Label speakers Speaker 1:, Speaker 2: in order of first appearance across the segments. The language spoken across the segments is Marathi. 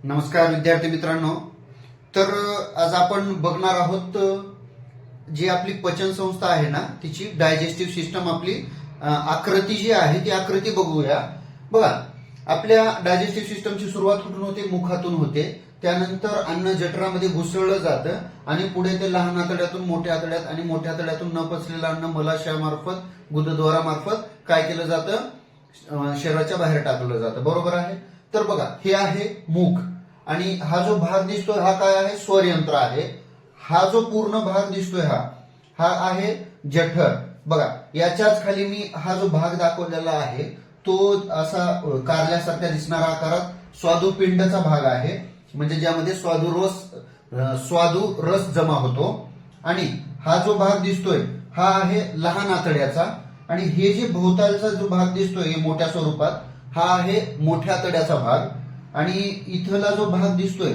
Speaker 1: नमस्कार विद्यार्थी मित्रांनो. तर आज आपण बघणार आहोत जी आपली पचन संस्था आहे ना तिची डायजेस्टिव्ह सिस्टम आपली आकृती जी आहे ती आकृती बघूया. बघा, आपल्या डायजेस्टिव्ह सिस्टमची सुरुवात कुठून होते? मुखातून होते. त्यानंतर अन्न जठरामध्ये घुसळलं जातं आणि पुढे ते लहान आतड्यातून मोठ्या आतड्यात आणि मोठ्या आतड्यातून न पचलेलं अन्न मलाशयामार्फत गुदद्वारामार्फत काय केलं जातं? शरीराच्या बाहेर टाकलं जातं. बरोबर आहे. तर बघा, हे आहे मुख आणि हा जो भाग दिसतोय हा काय आहे? स्वरयंत्र आहे. हा जो पूर्ण भाग दिसतोय हा आहे जठर. बघा, याच्याच खाली मी हा जो भाग दाखवलेला आहे तो असा कारल्यासारख्या दिसणारा आकारात स्वादुपिंडचा भाग आहे, म्हणजे ज्यामध्ये स्वादू रस जमा होतो. आणि हा जो भाग दिसतोय हा आहे लहान आतड्याचा. आणि हे जे भोवतालचा जो भाग दिसतोय हे मोठ्या स्वरूपात हा आहे मोठ्या आतड्याचा भाग. आणि इथला जो भाग दिसतोय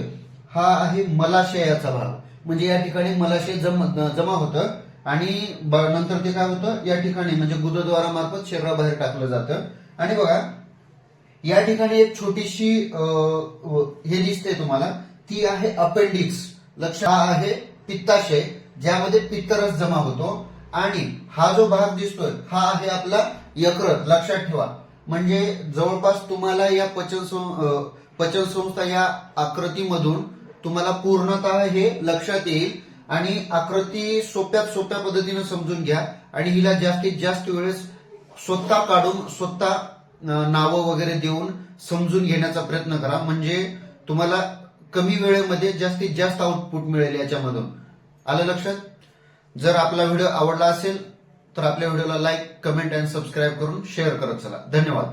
Speaker 1: हा आहे मलाशयाचा भाग, म्हणजे या ठिकाणी मलाशय जमा होतं आणि नंतर ते काय होतं? या ठिकाणी म्हणजे गुदद्वारामार्फत शरीराबाहेर टाकलं जातं. आणि बघा, या ठिकाणी एक छोटीशी हे दिसते तुम्हाला, ती आहे अपेंडिक्स. लक्ष, हा आहे पित्ताशय ज्यामध्ये पित्तरस जमा होतो. आणि हा जो भाग दिसतोय हा आहे आपला यकृत. लक्षात ठेवा, म्हणजे जवळपास तुम्हाला या पचन संस्था या आकृतीमधून तुम्हाला पूर्णतः हे लक्षात येईल. आणि आकृती सोप्यात सोप्या पद्धतीने समजून घ्या आणि हिला जास्तीत जास्त वेळेस स्वतः काढून स्वतः नावं वगैरे देऊन समजून घेण्याचा प्रयत्न करा, म्हणजे तुम्हाला कमी वेळेमध्ये जास्तीत जास्त आउटपुट मिळेल याच्यामधून. आलं लक्षात? जर आपला व्हिडिओ आवडला असेल तर आपल्या व्हिडिओला लाईक, कमेंट आणि सबस्क्राईब करून शेअर करत चला. धन्यवाद.